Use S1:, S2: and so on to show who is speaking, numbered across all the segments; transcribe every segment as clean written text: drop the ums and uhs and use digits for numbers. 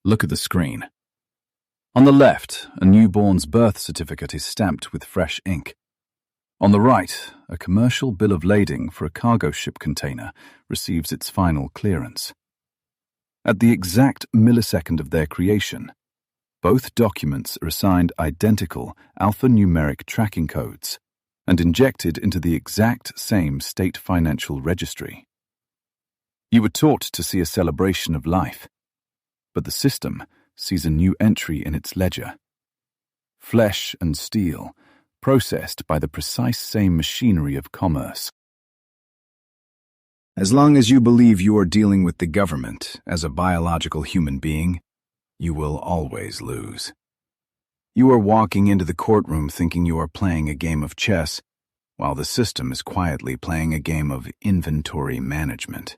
S1: Look at the screen. On the left, a newborn's birth certificate is stamped with fresh ink. On the right, a commercial bill of lading for a cargo ship container receives its final clearance. At the exact millisecond of their creation, both documents are assigned identical alphanumeric tracking codes and injected into the exact same state financial registry. You were taught to see a celebration of life, but the system sees a new entry in its ledger. Flesh and steel, processed by the precise same machinery of commerce. As long as you believe you are dealing with the government as a biological human being, you will always lose. You are walking into the courtroom thinking you are playing a game of chess, while the system is quietly playing a game of inventory management.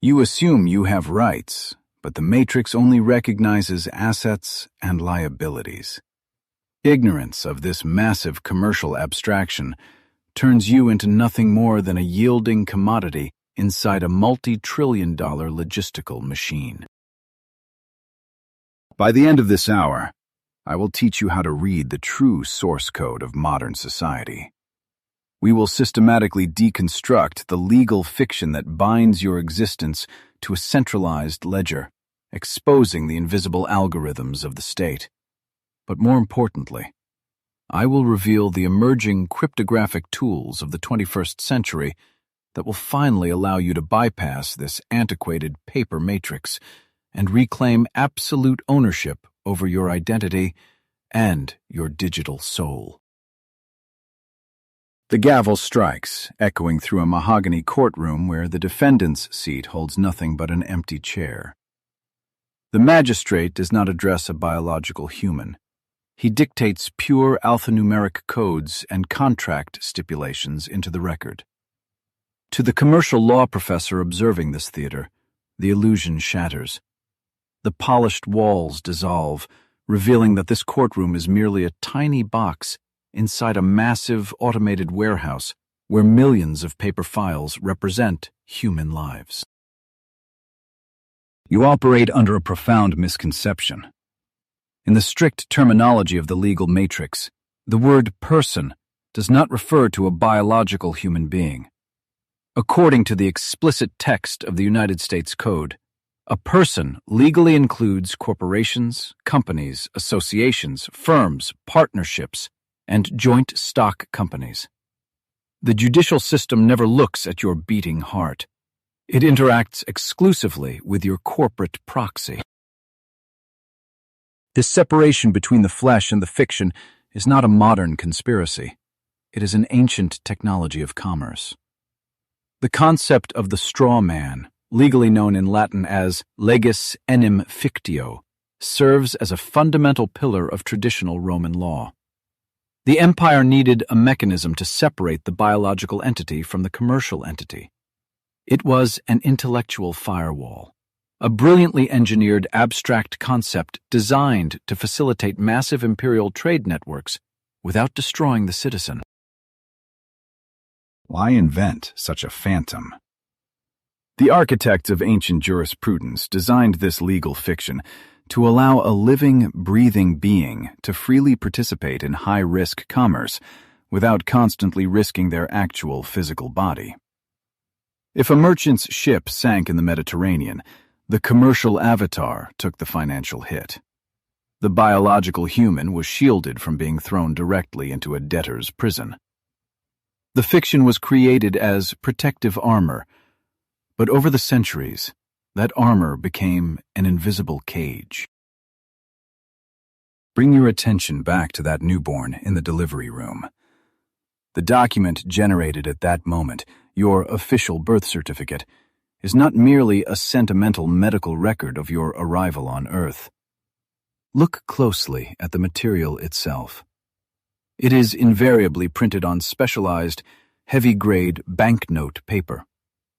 S1: You assume you have rights, but the matrix only recognizes assets and liabilities. Ignorance of this massive commercial abstraction turns you into nothing more than a yielding commodity inside a multi-trillion-dollar logistical machine. By the end of this hour, I will teach you how to read the true source code of modern society. We will systematically deconstruct the legal fiction that binds your existence to a centralized ledger, exposing the invisible algorithms of the state. But more importantly, I will reveal the emerging cryptographic tools of the 21st century that will finally allow you to bypass this antiquated paper matrix and reclaim absolute ownership over your identity and your digital soul. The gavel strikes, echoing through a mahogany courtroom where the defendant's seat holds nothing but an empty chair. The magistrate does not address a biological human. He dictates pure alphanumeric codes and contract stipulations into the record. To the commercial law professor observing this theater, the illusion shatters. The polished walls dissolve, revealing that this courtroom is merely a tiny box inside a massive automated warehouse where millions of paper files represent human lives. You operate under a profound misconception. In the strict terminology of the legal matrix, the word person does not refer to a biological human being. According to the explicit text of the United States Code, a person legally includes corporations, companies, associations, firms, partnerships, and joint stock companies. The judicial system never looks at your beating heart. It interacts exclusively with your corporate proxy. This separation between the flesh and the fiction is not a modern conspiracy. It is an ancient technology of commerce. The concept of the strawman, legally known in Latin as legis enim fictio, serves as a fundamental pillar of traditional Roman law. The empire needed a mechanism to separate the biological entity from the commercial entity. It was an intellectual firewall, a brilliantly engineered abstract concept designed to facilitate massive imperial trade networks without destroying the citizen. Why invent such a phantom? The architects of ancient jurisprudence designed this legal fiction to allow a living, breathing being to freely participate in high-risk commerce without constantly risking their actual physical body. If a merchant's ship sank in the Mediterranean, the commercial avatar took the financial hit. The biological human was shielded from being thrown directly into a debtor's prison. The fiction was created as protective armor, but over the centuries, that armor became an invisible cage. Bring your attention back to that newborn in the delivery room. The document generated at that moment, your official birth certificate, is not merely a sentimental medical record of your arrival on Earth. Look closely at the material itself. It is invariably printed on specialized, heavy-grade banknote paper,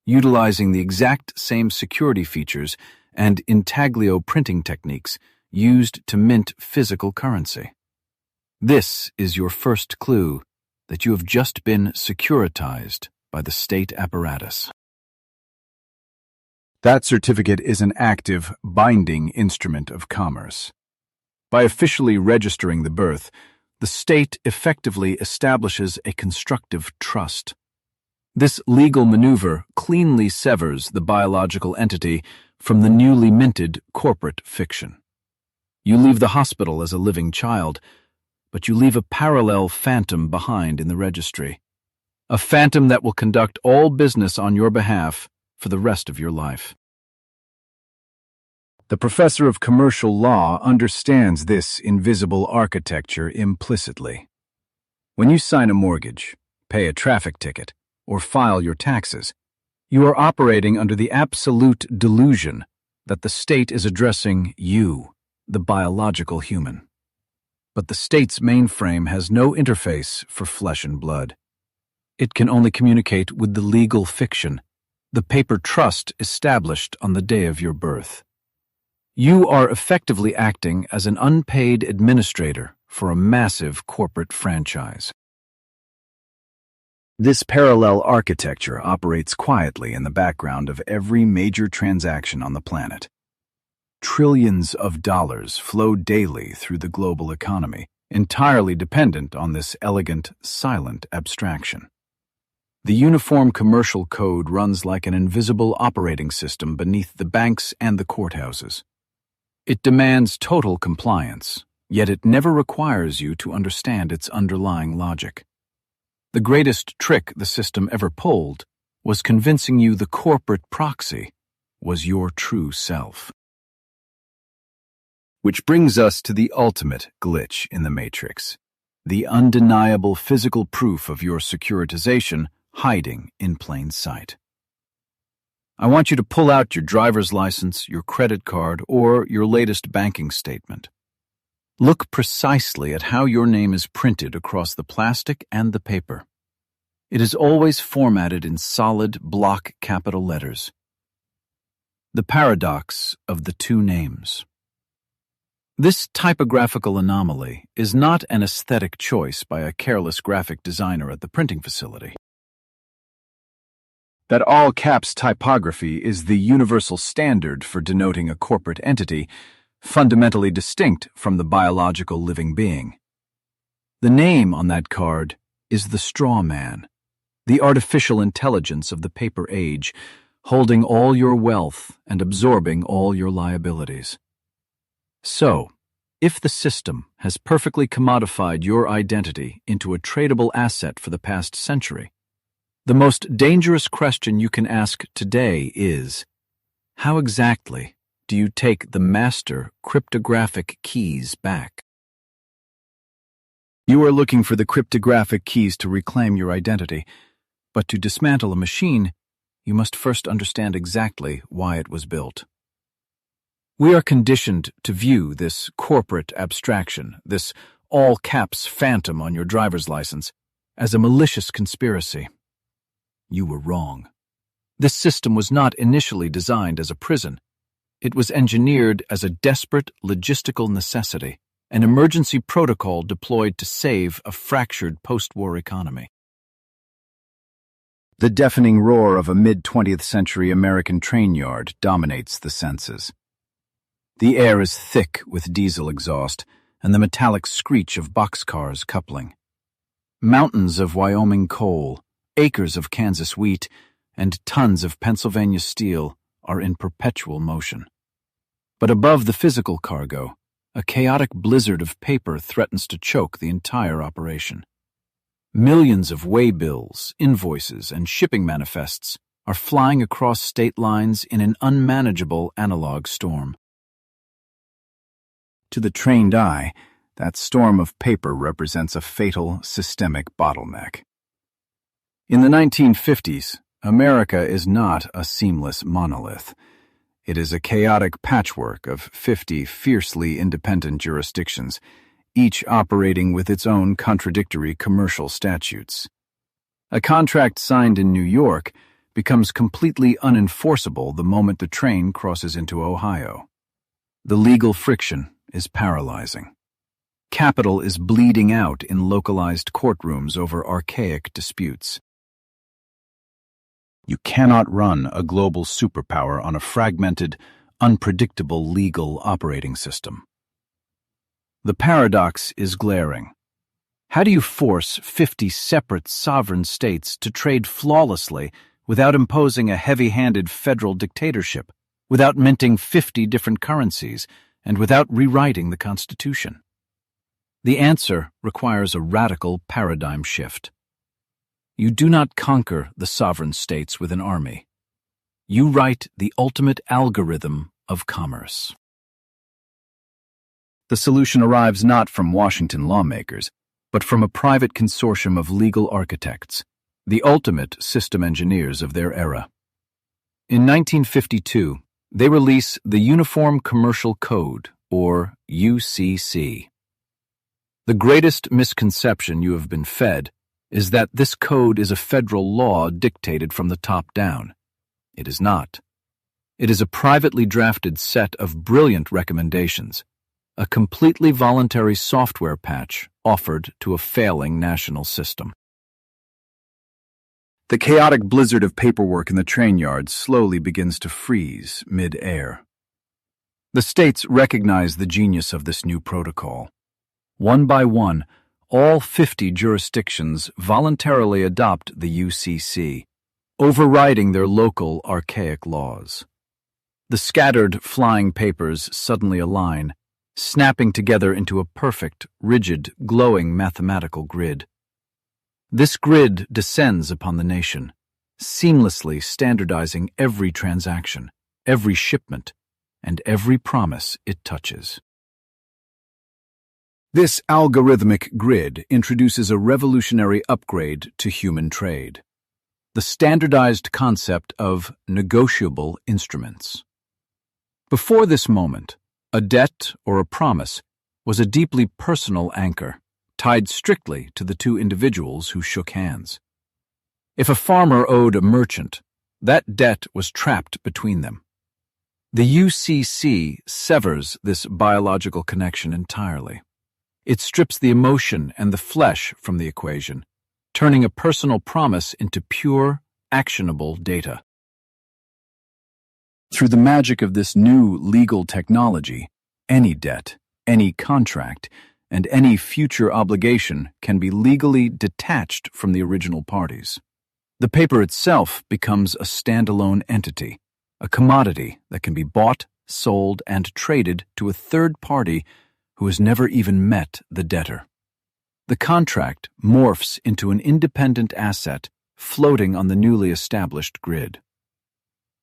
S1: utilizing the exact same security features and intaglio printing techniques used to mint physical currency. This is your first clue that you have just been securitized by the state apparatus. That certificate is an active, binding instrument of commerce. By officially registering the birth, the state effectively establishes a constructive trust. This legal maneuver cleanly severs the biological entity from the newly minted corporate fiction. You leave the hospital as a living child, but you leave a parallel phantom behind in the registry. A phantom that will conduct all business on your behalf for the rest of your life. The professor of commercial law understands this invisible architecture implicitly. When you sign a mortgage, pay a traffic ticket, or file your taxes, you are operating under the absolute delusion that the state is addressing you, the biological human. But the state's mainframe has no interface for flesh and blood. It can only communicate with the legal fiction, the paper trust established on the day of your birth. You are effectively acting as an unpaid administrator for a massive corporate franchise. This parallel architecture operates quietly in the background of every major transaction on the planet. Trillions of dollars flow daily through the global economy, entirely dependent on this elegant, silent abstraction. The uniform commercial code runs like an invisible operating system beneath the banks and the courthouses. It demands total compliance, yet it never requires you to understand its underlying logic. The greatest trick the system ever pulled was convincing you the corporate proxy was your true self. Which brings us to the ultimate glitch in the matrix, the undeniable physical proof of your securitization hiding in plain sight. I want you to pull out your driver's license, your credit card, or your latest banking statement. Look precisely at how your name is printed across the plastic and the paper. It is always formatted in solid block capital letters. The paradox of the two names. This typographical anomaly is not an aesthetic choice by a careless graphic designer at the printing facility. That all caps typography is the universal standard for denoting a corporate entity, fundamentally distinct from the biological living being. The name on that card is the Strawman, the artificial intelligence of the paper age, holding all your wealth and absorbing all your liabilities. So, if the system has perfectly commodified your identity into a tradable asset for the past century, the most dangerous question you can ask today is, how exactly do you take the master cryptographic keys back? You are looking for the cryptographic keys to reclaim your identity, but to dismantle a machine, you must first understand exactly why it was built. We are conditioned to view this corporate abstraction, this all-caps phantom on your driver's license, as a malicious conspiracy. You were wrong. This system was not initially designed as a prison. It was engineered as a desperate logistical necessity, an emergency protocol deployed to save a fractured post-war economy. The deafening roar of a mid-20th century American train yard dominates the senses. The air is thick with diesel exhaust and the metallic screech of boxcars coupling. Mountains of Wyoming coal, acres of Kansas wheat, and tons of Pennsylvania steel are in perpetual motion. But above the physical cargo, a chaotic blizzard of paper threatens to choke the entire operation. Millions of waybills, invoices, and shipping manifests are flying across state lines in an unmanageable analog storm. To the trained eye, that storm of paper represents a fatal systemic bottleneck. In the 1950s, America is not a seamless monolith. It is a chaotic patchwork of 50 fiercely independent jurisdictions, each operating with its own contradictory commercial statutes. A contract signed in New York becomes completely unenforceable the moment the train crosses into Ohio. The legal friction is paralyzing. Capital is bleeding out in localized courtrooms over archaic disputes. You cannot run a global superpower on a fragmented, unpredictable legal operating system. The paradox is glaring. How do you force 50 separate sovereign states to trade flawlessly without imposing a heavy-handed federal dictatorship, without minting 50 different currencies, and without rewriting the Constitution? The answer requires a radical paradigm shift. You do not conquer the sovereign states with an army. You write the ultimate algorithm of commerce. The solution arrives not from Washington lawmakers, but from a private consortium of legal architects, the ultimate system engineers of their era. In 1952, they release the Uniform Commercial Code, or UCC. The greatest misconception you have been fed is that this code is a federal law dictated from the top down. It is not. It is a privately drafted set of brilliant recommendations, a completely voluntary software patch offered to a failing national system. The chaotic blizzard of paperwork in the train yard slowly begins to freeze mid-air. The states recognize the genius of this new protocol. One by one, all 50 jurisdictions voluntarily adopt the UCC, overriding their local archaic laws. The scattered flying papers suddenly align, snapping together into a perfect, rigid, glowing mathematical grid. This grid descends upon the nation, seamlessly standardizing every transaction, every shipment, and every promise it touches. This algorithmic grid introduces a revolutionary upgrade to human trade: the standardized concept of negotiable instruments. Before this moment, a debt or a promise was a deeply personal anchor, tied strictly to the two individuals who shook hands. If a farmer owed a merchant, that debt was trapped between them. The UCC severs this biological connection entirely. It strips the emotion and the flesh from the equation, turning a personal promise into pure, actionable data. Through the magic of this new legal technology, any debt, any contract, and any future obligation can be legally detached from the original parties. The paper itself becomes a standalone entity, a commodity that can be bought, sold, and traded to a third party who has never even met the debtor. The contract morphs into an independent asset floating on the newly established grid.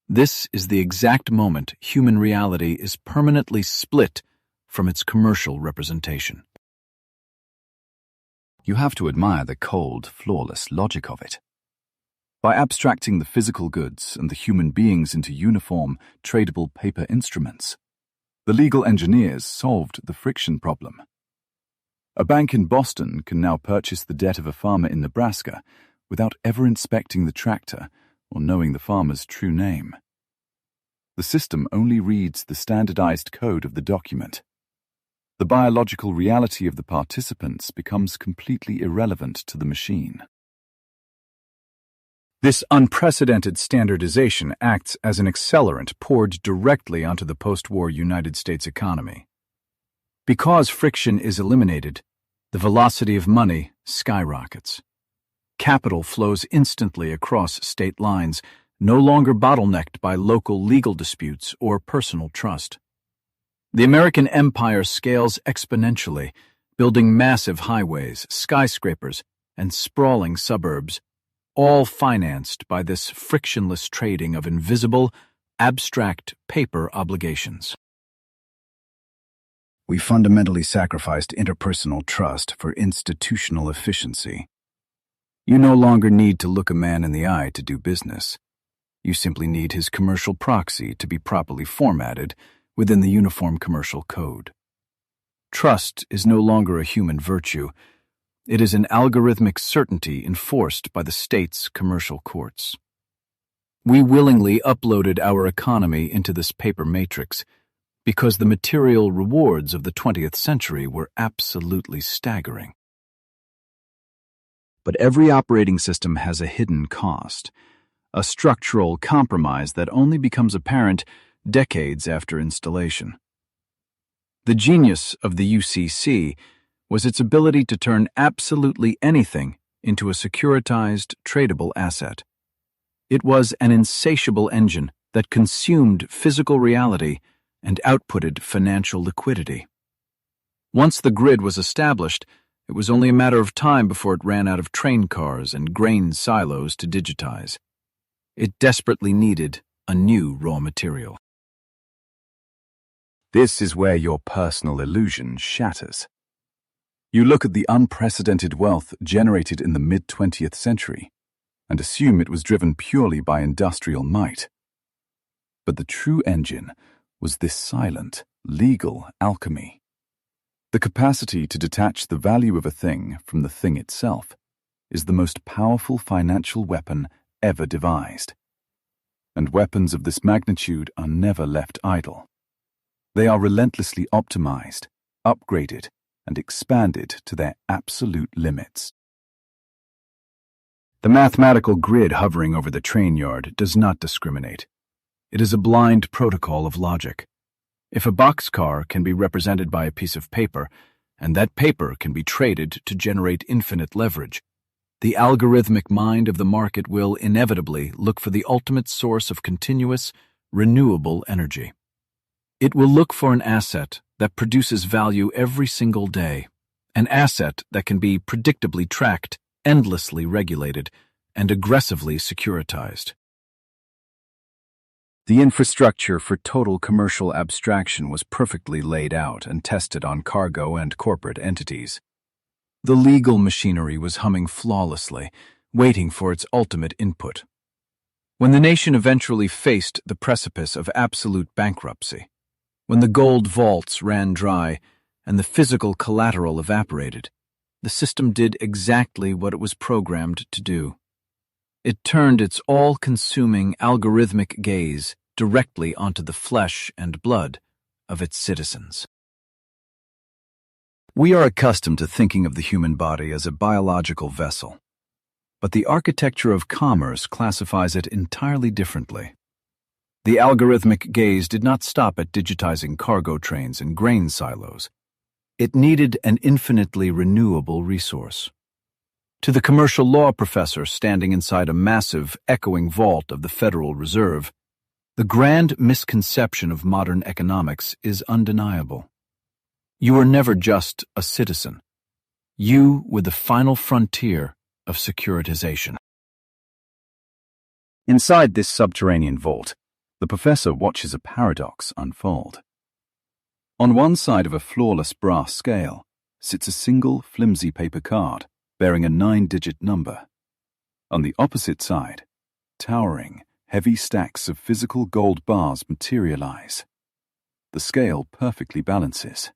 S1: This is the exact moment human reality is permanently split from its commercial representation. You have to admire the cold, flawless logic of it. By abstracting the physical goods and the human beings into uniform, tradable paper instruments, the legal engineers solved the friction problem. A bank in Boston can now purchase the debt of a farmer in Nebraska without ever inspecting the tractor or knowing the farmer's true name. The system only reads the standardized code of the document. The biological reality of the participants becomes completely irrelevant to the machine. This unprecedented standardization acts as an accelerant poured directly onto the post-war United States economy. Because friction is eliminated, the velocity of money skyrockets. Capital flows instantly across state lines, no longer bottlenecked by local legal disputes or personal trust. The American empire scales exponentially, building massive highways, skyscrapers, and sprawling suburbs, all financed by this frictionless trading of invisible, abstract paper obligations. We fundamentally sacrificed interpersonal trust for institutional efficiency. You no longer need to look a man in the eye to do business. You simply need his commercial proxy to be properly formatted within the Uniform Commercial Code. Trust is no longer a human virtue. It is an algorithmic certainty enforced by the state's commercial courts. We willingly uploaded our economy into this paper matrix because the material rewards of the 20th century were absolutely staggering. But every operating system has a hidden cost, a structural compromise that only becomes apparent decades after installation. The genius of the UCC was its ability to turn absolutely anything into a securitized, tradable asset. It was an insatiable engine that consumed physical reality and outputted financial liquidity. Once the grid was established, it was only a matter of time before it ran out of train cars and grain silos to digitize. It desperately needed a new raw material. This is where your personal illusion shatters. You look at the unprecedented wealth generated in the mid-20th century and assume it was driven purely by industrial might. But the true engine was this silent, legal alchemy. The capacity to detach the value of a thing from the thing itself is the most powerful financial weapon ever devised. And weapons of this magnitude are never left idle. They are relentlessly optimized, upgraded, and expanded to their absolute limits. The mathematical grid hovering over the train yard does not discriminate. It is a blind protocol of logic. If a boxcar can be represented by a piece of paper, and that paper can be traded to generate infinite leverage, the algorithmic mind of the market will inevitably look for the ultimate source of continuous, renewable energy. It will look for an asset that produces value every single day, an asset that can be predictably tracked, endlessly regulated, and aggressively securitized. The infrastructure for total commercial abstraction was perfectly laid out and tested on cargo and corporate entities. The legal machinery was humming flawlessly, waiting for its ultimate input. When the nation eventually faced the precipice of absolute bankruptcy, when the gold vaults ran dry and the physical collateral evaporated, the system did exactly what it was programmed to do. It turned its all-consuming algorithmic gaze directly onto the flesh and blood of its citizens. We are accustomed to thinking of the human body as a biological vessel, but the architecture of commerce classifies it entirely differently. The algorithmic gaze did not stop at digitizing cargo trains and grain silos. It needed an infinitely renewable resource. To the commercial law professor standing inside a massive, echoing vault of the Federal Reserve, the grand misconception of modern economics is undeniable. You are never just a citizen. You were the final frontier of securitization. Inside this subterranean vault, the professor watches a paradox unfold. On one side of a flawless brass scale sits a single flimsy paper card bearing a 9-digit number. On the opposite side, towering, heavy stacks of physical gold bars materialize. The scale perfectly balances.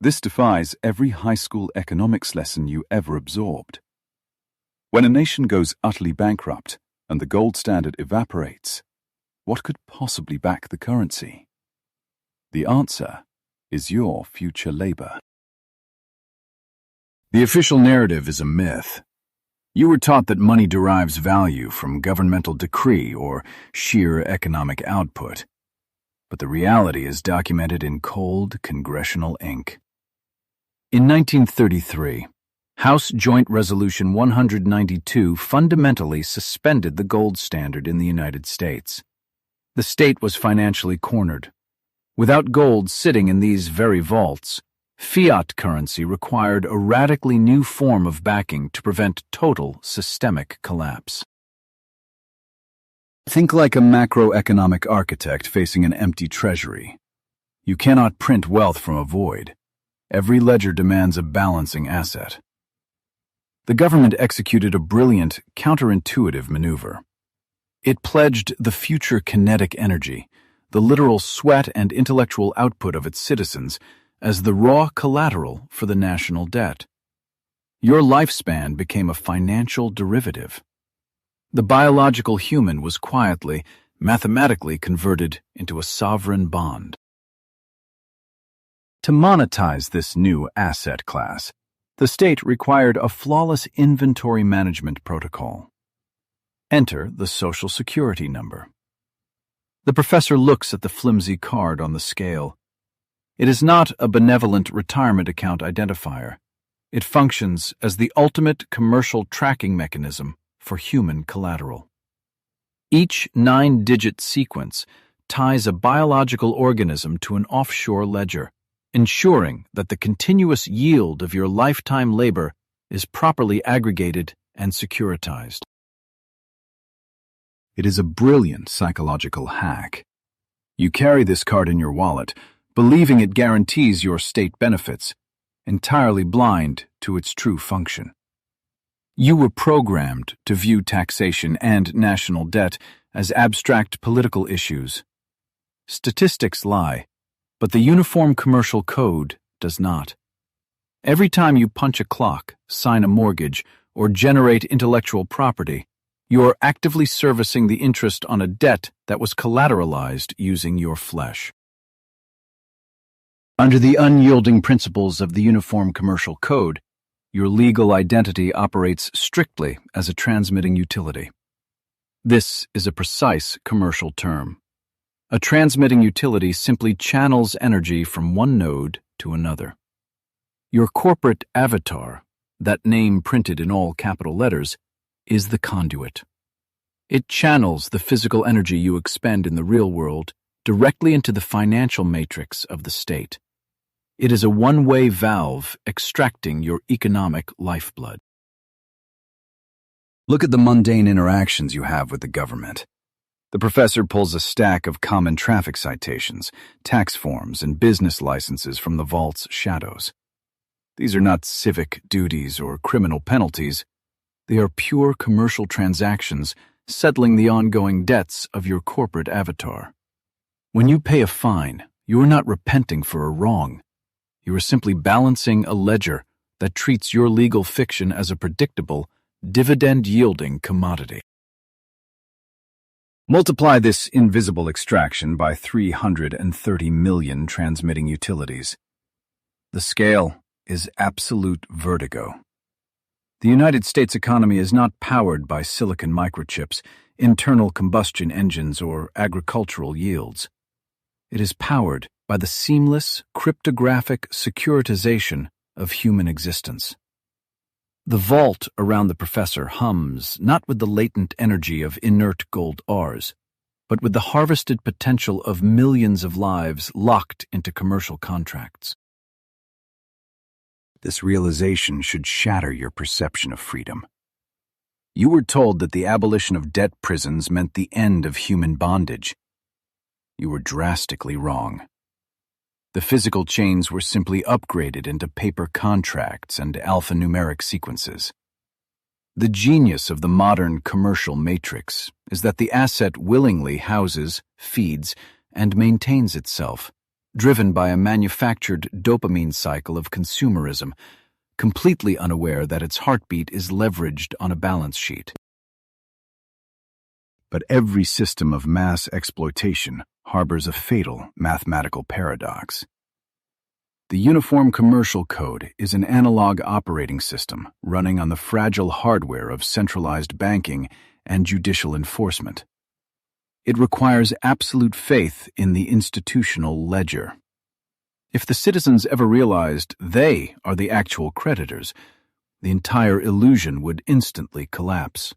S1: This defies every high school economics lesson you ever absorbed. When a nation goes utterly bankrupt and the gold standard evaporates, what could possibly back the currency? The answer is your future labor. The official narrative is a myth. You were taught that money derives value from governmental decree or sheer economic output. But the reality is documented in cold congressional ink. In 1933, House Joint Resolution 192 fundamentally suspended the gold standard in the United States. The state was financially cornered. Without gold sitting in these very vaults, fiat currency required a radically new form of backing to prevent total systemic collapse. Think like a macroeconomic architect facing an empty treasury. You cannot print wealth from a void. Every ledger demands a balancing asset. The government executed a brilliant, counterintuitive maneuver. It pledged the future kinetic energy, the literal sweat and intellectual output of its citizens, as the raw collateral for the national debt. Your lifespan became a financial derivative. The biological human was quietly, mathematically converted into a sovereign bond. To monetize this new asset class, the state required a flawless inventory management protocol. Enter the Social Security number. The professor looks at the flimsy card on the scale. It is not a benevolent retirement account identifier. It functions as the ultimate commercial tracking mechanism for human collateral. Each 9-digit sequence ties a biological organism to an offshore ledger, ensuring that the continuous yield of your lifetime labor is properly aggregated and securitized. It is a brilliant psychological hack. You carry this card in your wallet, believing it guarantees your state benefits, entirely blind to its true function. You were programmed to view taxation and national debt as abstract political issues. Statistics lie, but the Uniform Commercial Code does not. Every time you punch a clock, sign a mortgage, or generate intellectual property, you are actively servicing the interest on a debt that was collateralized using your flesh. Under the unyielding principles of the Uniform Commercial Code, your legal identity operates strictly as a transmitting utility. This is a precise commercial term. A transmitting utility simply channels energy from one node to another. Your corporate avatar, that name printed in all capital letters, is the conduit. It channels the physical energy you expend in the real world directly into the financial matrix of the state. It is a one-way valve extracting your economic lifeblood. Look at the mundane interactions you have with the government. The professor pulls a stack of common traffic citations, tax forms, and business licenses from the vault's shadows. These are not civic duties or criminal penalties. They are pure commercial transactions settling the ongoing debts of your corporate avatar. When you pay a fine, you are not repenting for a wrong. You are simply balancing a ledger that treats your legal fiction as a predictable, dividend-yielding commodity. Multiply this invisible extraction by 330 million transmitting utilities. The scale is absolute vertigo. The United States economy is not powered by silicon microchips, internal combustion engines, or agricultural yields. It is powered by the seamless, cryptographic securitization of human existence. The vault around the professor hums not with the latent energy of inert gold Rs, but with the harvested potential of millions of lives locked into commercial contracts. This realization should shatter your perception of freedom. You were told that the abolition of debt prisons meant the end of human bondage. You were drastically wrong. The physical chains were simply upgraded into paper contracts and alphanumeric sequences. The genius of the modern commercial matrix is that the asset willingly houses, feeds, and maintains itself, driven by a manufactured dopamine cycle of consumerism, completely unaware that its heartbeat is leveraged on a balance sheet. But every system of mass exploitation harbors a fatal mathematical paradox. The Uniform Commercial Code is an analog operating system running on the fragile hardware of centralized banking and judicial enforcement. It requires absolute faith in the institutional ledger. If the citizens ever realized they are the actual creditors, the entire illusion would instantly collapse.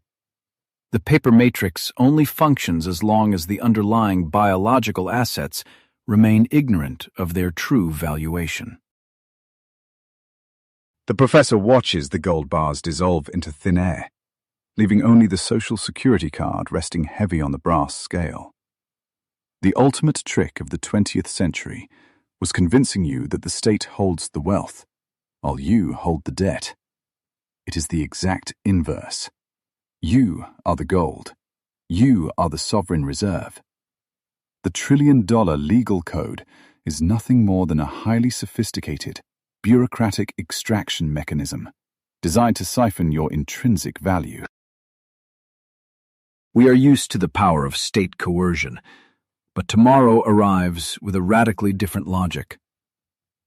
S1: The paper matrix only functions as long as the underlying biological assets remain ignorant of their true valuation. The professor watches the gold bars dissolve into thin air, leaving only the Social Security card resting heavy on the brass scale. The ultimate trick of the 20th century was convincing you that the state holds the wealth, while you hold the debt. It is the exact inverse. You are the gold. You are the sovereign reserve. The trillion-dollar legal code is nothing more than a highly sophisticated, bureaucratic extraction mechanism designed to siphon your intrinsic value. We are used to the power of state coercion, but tomorrow arrives with a radically different logic.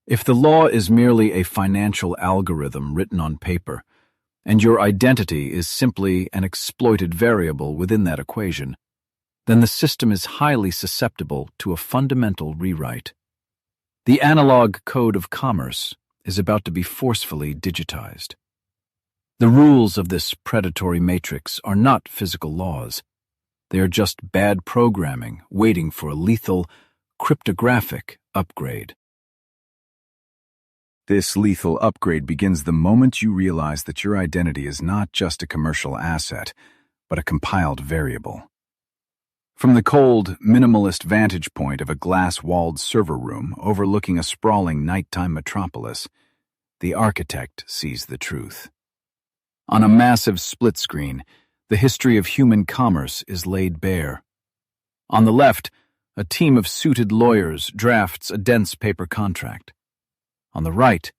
S1: If the law is merely a financial algorithm written on paper, and your identity is simply an exploited variable within that equation, then the system is highly susceptible to a fundamental rewrite. The analog code of commerce is about to be forcefully digitized. The rules of this predatory matrix are not physical laws. They are just bad programming waiting for a lethal, cryptographic upgrade. This lethal upgrade begins the moment you realize that your identity is not just a commercial asset, but a compiled variable. From the cold, minimalist vantage point of a glass-walled server room overlooking a sprawling nighttime metropolis, the architect sees the truth. On a massive split screen, the history of human commerce is laid bare. On the left, a team of suited lawyers drafts a dense paper contract. On the right,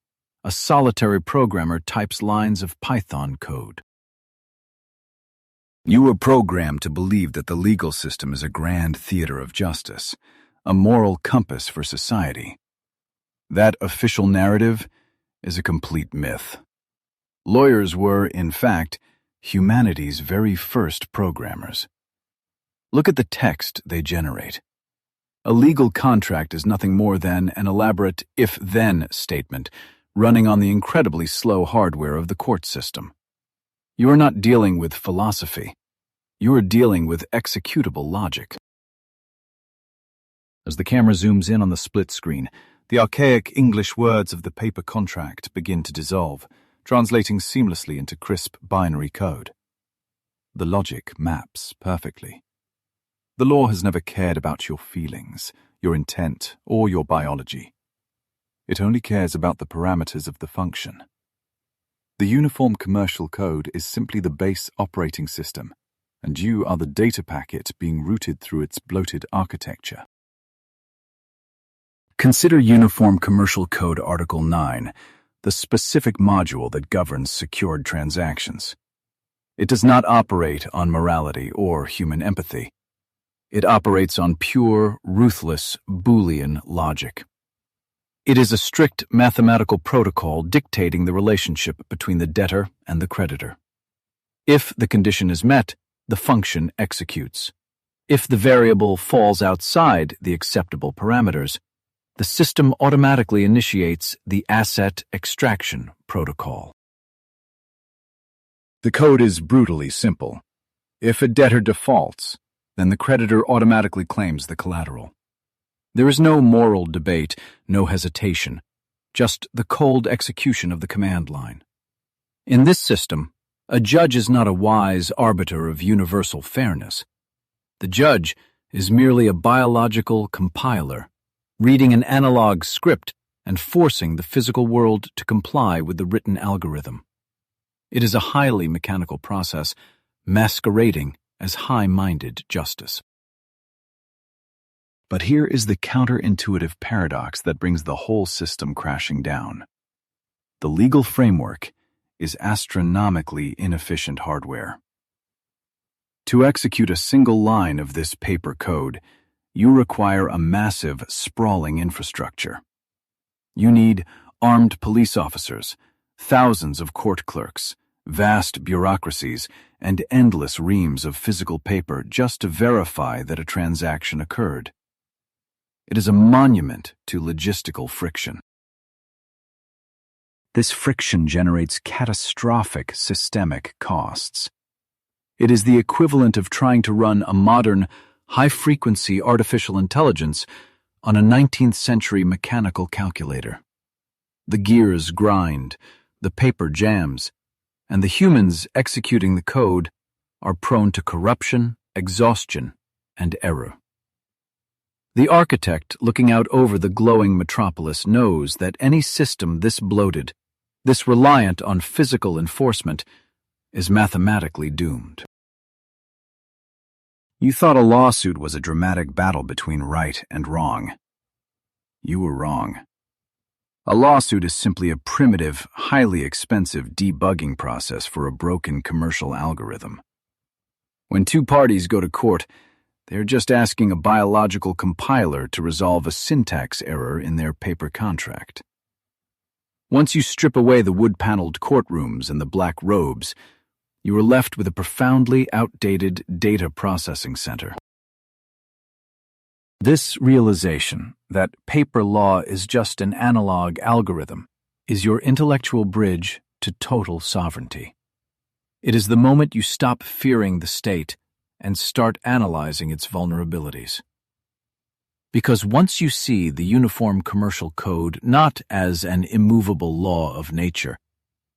S1: a solitary programmer types lines of Python code. You were programmed to believe that the legal system is a grand theater of justice, a moral compass for society. That official narrative is a complete myth. Lawyers were, in fact, humanity's very first programmers. Look at the text they generate. A legal contract is nothing more than an elaborate if-then statement running on the incredibly slow hardware of the court system. You are not dealing with philosophy. You are dealing with executable logic. As the camera zooms in on the split screen, the archaic English words of the paper contract begin to dissolve, translating seamlessly into crisp binary code. The logic maps perfectly. The law has never cared about your feelings, your intent, or your biology. It only cares about the parameters of the function. The Uniform Commercial Code is simply the base operating system, and you are the data packet being routed through its bloated architecture. Consider Uniform Commercial Code Article 9, the specific module that governs secured transactions. It does not operate on morality or human empathy. It operates on pure, ruthless, Boolean logic. It is a strict mathematical protocol dictating the relationship between the debtor and the creditor. If the condition is met, the function executes. If the variable falls outside the acceptable parameters, the system automatically initiates the asset extraction protocol. The code is brutally simple. If a debtor defaults, then the creditor automatically claims the collateral. There is no moral debate, no hesitation, just the cold execution of the command line. In this system, a judge is not a wise arbiter of universal fairness. The judge is merely a biological compiler, reading an analog script and forcing the physical world to comply with the written algorithm. It is a highly mechanical process, masquerading as high-minded justice. But here is the counterintuitive paradox that brings the whole system crashing down. The legal framework is astronomically inefficient hardware. To execute a single line of this paper code, you require a massive, sprawling infrastructure. You need armed police officers, thousands of court clerks, vast bureaucracies, and endless reams of physical paper just to verify that a transaction occurred. It is a monument to logistical friction. This friction generates catastrophic systemic costs. It is the equivalent of trying to run a modern, high-frequency artificial intelligence on a 19th century mechanical calculator. The gears grind, the paper jams, and the humans executing the code are prone to corruption, exhaustion, and error. The architect looking out over the glowing metropolis knows that any system this bloated, this reliant on physical enforcement, is mathematically doomed. You thought a lawsuit was a dramatic battle between right and wrong. You were wrong. A lawsuit is simply a primitive, highly expensive debugging process for a broken commercial algorithm. When two parties go to court, they're just asking a biological compiler to resolve a syntax error in their paper contract. Once you strip away the wood-paneled courtrooms and the black robes, you are left with a profoundly outdated data processing center. This realization that paper law is just an analog algorithm is your intellectual bridge to total sovereignty. It is the moment you stop fearing the state and start analyzing its vulnerabilities. Because once you see the Uniform Commercial Code not as an immovable law of nature,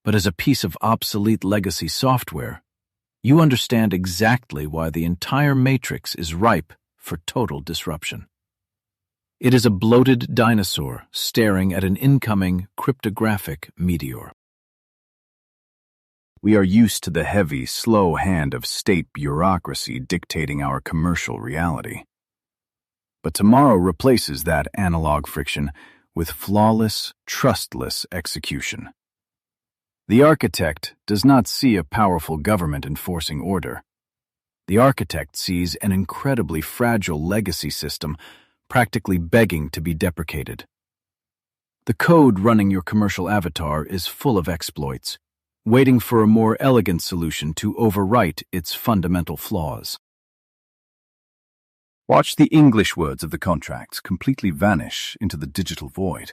S1: but as a piece of obsolete legacy software, you understand exactly why the entire matrix is ripe for total disruption. It is a bloated dinosaur staring at an incoming cryptographic meteor. We are used to the heavy, slow hand of state bureaucracy dictating our commercial reality. But tomorrow replaces that analog friction with flawless, trustless execution. The architect does not see a powerful government enforcing order. The architect sees an incredibly fragile legacy system practically begging to be deprecated. The code running your commercial avatar is full of exploits, waiting for a more elegant solution to overwrite its fundamental flaws. Watch the English words of the contracts completely vanish into the digital void,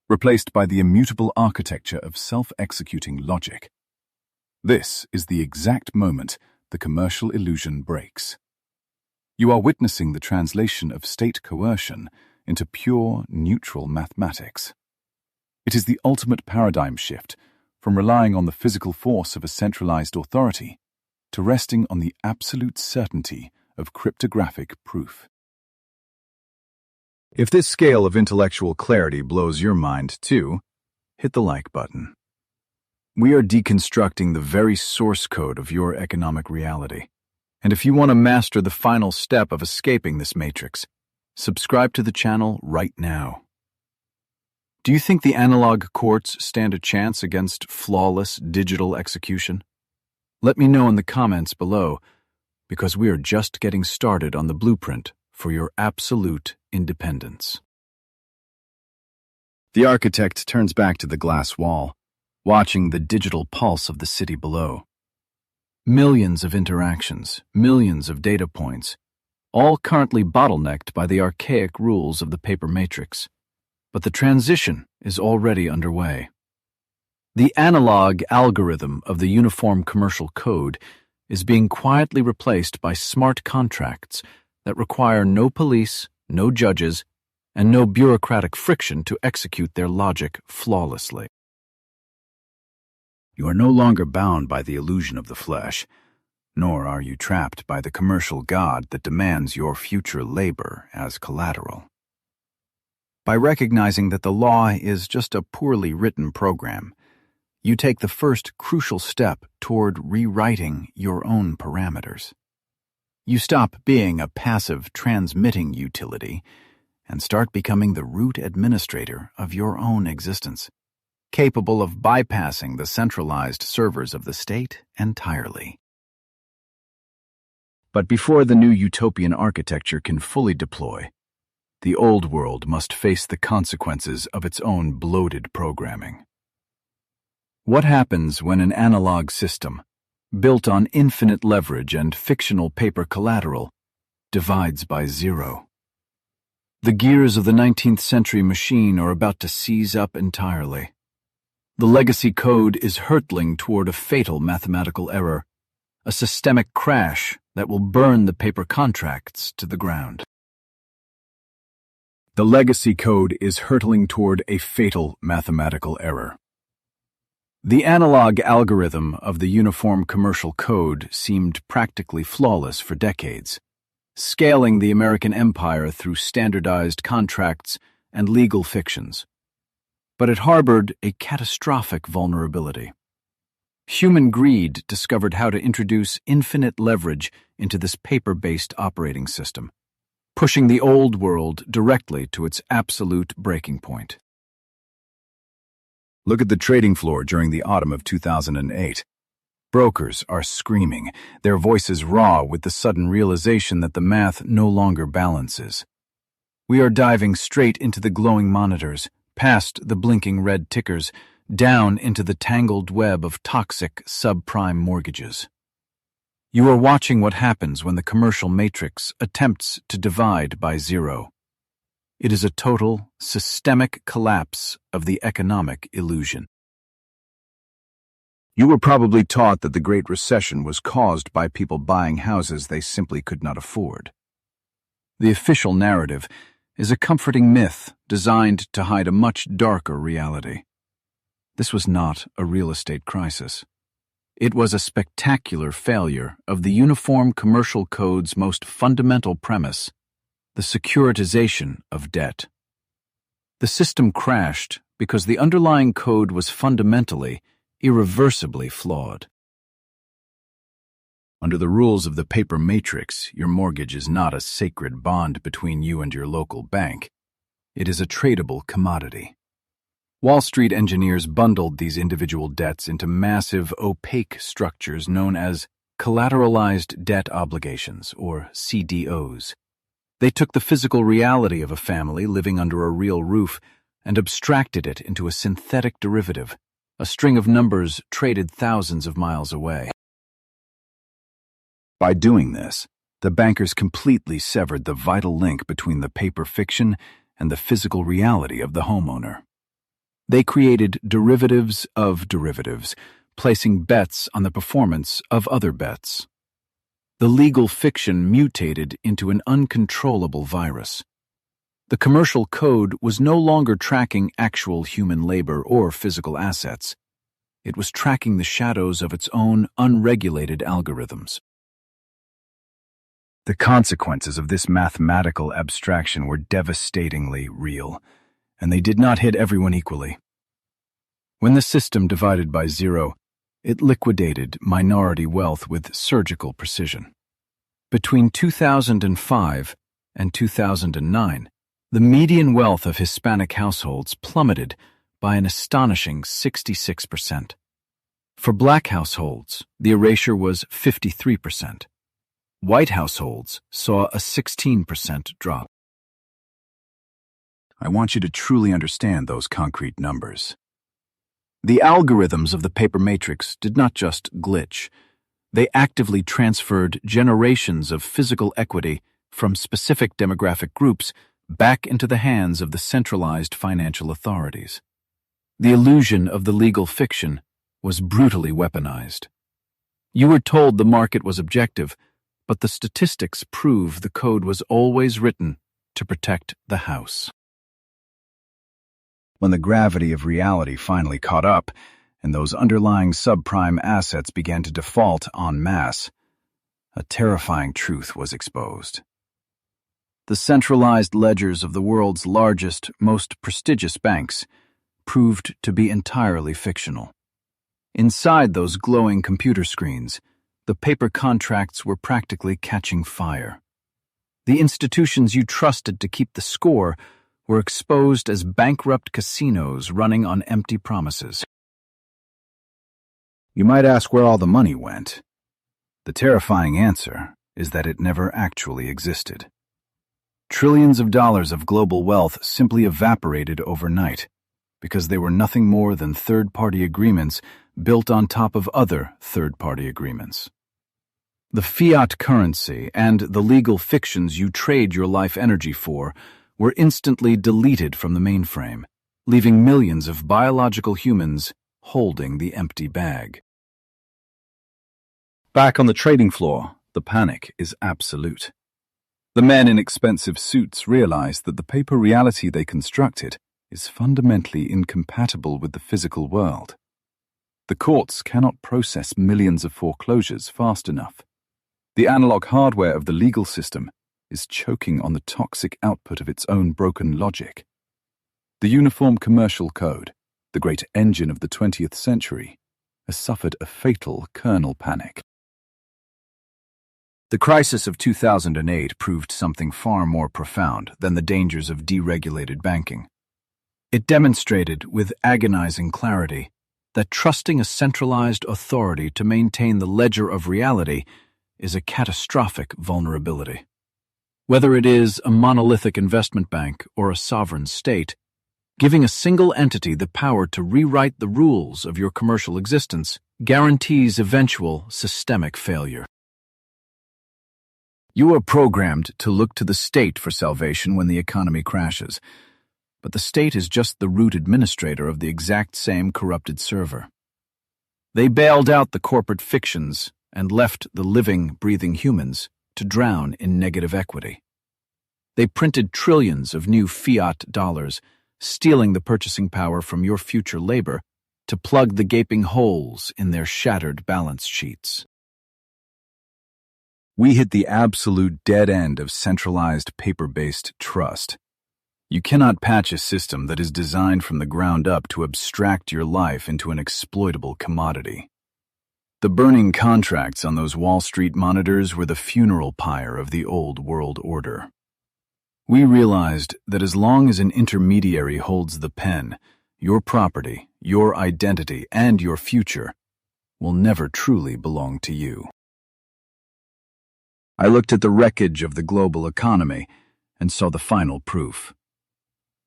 S1: replaced by the immutable architecture of self-executing logic. This is the exact moment the commercial illusion breaks. You are witnessing the translation of state coercion into pure, neutral mathematics. It is the ultimate paradigm shift from relying on the physical force of a centralized authority to resting on the absolute certainty of cryptographic proof. If this scale of intellectual clarity blows your mind too, hit the like button. We are deconstructing the very source code of your economic reality. And if you want to master the final step of escaping this matrix, subscribe to the channel right now. Do you think the analog courts stand a chance against flawless digital execution? Let me know in the comments below, because we are just getting started on the blueprint for your absolute independence. The architect turns back to the glass wall, watching the digital pulse of the city below. Millions of interactions, millions of data points, all currently bottlenecked by the archaic rules of the paper matrix. But the transition is already underway. The analog algorithm of the Uniform Commercial Code is being quietly replaced by smart contracts that require no police, no judges, and no bureaucratic friction to execute their logic flawlessly. You are no longer bound by the illusion of the flesh, nor are you trapped by the commercial god that demands your future labor as collateral. By recognizing that the law is just a poorly written program, you take the first crucial step toward rewriting your own parameters. You stop being a passive transmitting utility and start becoming the root administrator of your own existence, capable of bypassing the centralized servers of the state entirely. But before the new utopian architecture can fully deploy, the old world must face the consequences of its own bloated programming. What happens when an analog system, built on infinite leverage and fictional paper collateral, divides by zero? The gears of the 19th century machine are about to seize up entirely. The legacy code is hurtling toward a fatal mathematical error, a systemic crash that will burn the paper contracts to the ground. The legacy code is hurtling toward a fatal mathematical error. The analog algorithm of the Uniform Commercial Code seemed practically flawless for decades, scaling the American empire through standardized contracts and legal fictions. But it harbored a catastrophic vulnerability. Human greed discovered how to introduce infinite leverage into this paper-based operating system, pushing the old world directly to its absolute breaking point. Look at the trading floor during the autumn of 2008. Brokers are screaming, their voices raw with the sudden realization that the math no longer balances. We are diving straight into the glowing monitors, past the blinking red tickers, down into the tangled web of toxic subprime mortgages. You are watching what happens when the commercial matrix attempts to divide by zero. It is a total, systemic collapse of the economic illusion. You were probably taught that the Great Recession was caused by people buying houses they simply could not afford. The official narrative is a comforting myth designed to hide a much darker reality. This was not a real estate crisis. It was a spectacular failure of the Uniform Commercial Code's most fundamental premise, the securitization of debt. The system crashed because the underlying code was fundamentally, irreversibly flawed. Under the rules of the paper matrix, your mortgage is not a sacred bond between you and your local bank. It is a tradable commodity. Wall Street engineers bundled these individual debts into massive, opaque structures known as collateralized debt obligations, or CDOs. They took the physical reality of a family living under a real roof and abstracted it into a synthetic derivative, a string of numbers traded thousands of miles away. By doing this, the bankers completely severed the vital link between the paper fiction and the physical reality of the homeowner. They created derivatives of derivatives, placing bets on the performance of other bets. The legal fiction mutated into an uncontrollable virus. The commercial code was no longer tracking actual human labor or physical assets. It was tracking the shadows of its own unregulated algorithms. The consequences of this mathematical abstraction were devastatingly real, and they did not hit everyone equally. When the system divided by zero, it liquidated minority wealth with surgical precision. Between 2005 and 2009, the median wealth of Hispanic households plummeted by an astonishing 66%. For Black households, the erasure was 53%. White households saw a 16% drop. I want you to truly understand those concrete numbers. The algorithms of the paper matrix did not just glitch. They actively transferred generations of physical equity from specific demographic groups back into the hands of the centralized financial authorities. The illusion of the legal fiction was brutally weaponized. You were told the market was objective, but the statistics prove the code was always written to protect the house. When the gravity of reality finally caught up, and those underlying subprime assets began to default en masse, a terrifying truth was exposed. The centralized ledgers of the world's largest, most prestigious banks proved to be entirely fictional. Inside those glowing computer screens, the paper contracts were practically catching fire. The institutions you trusted to keep the score were exposed as bankrupt casinos running on empty promises. You might ask where all the money went. The terrifying answer is that it never actually existed. Trillions of dollars of global wealth simply evaporated overnight because they were nothing more than third-party agreements built on top of other third-party agreements. The fiat currency and the legal fictions you trade your life energy for were instantly deleted from the mainframe, leaving millions of biological humans holding the empty bag. Back on the trading floor, the panic is absolute. The men in expensive suits realize that the paper reality they constructed is fundamentally incompatible with the physical world. The courts cannot process millions of foreclosures fast enough. The analog hardware of the legal system is choking on the toxic output of its own broken logic. The Uniform Commercial Code, the great engine of the 20th century, has suffered a fatal kernel panic. The crisis of 2008 proved something far more profound than the dangers of deregulated banking. It demonstrated with agonizing clarity that trusting a centralized authority to maintain the ledger of reality is a catastrophic vulnerability. Whether it is a monolithic investment bank or a sovereign state, Giving a single entity the power to rewrite the rules of your commercial existence guarantees eventual systemic failure. You are programmed to look to the state for salvation when the economy crashes, but the state is just the root administrator of the exact same corrupted server. They bailed out the corporate fictions and left the living, breathing humans to drown in negative equity. They printed trillions of new fiat dollars, stealing the purchasing power from your future labor to plug the gaping holes in their shattered balance sheets. We hit the absolute dead end of centralized paper-based trust. You cannot patch a system that is designed from the ground up to abstract your life into an exploitable commodity. The burning contracts on those Wall Street monitors were the funeral pyre of the old world order. We realized that as long as an intermediary holds the pen, your property, your identity, and your future will never truly belong to you. I looked at the wreckage of the global economy and saw the final proof.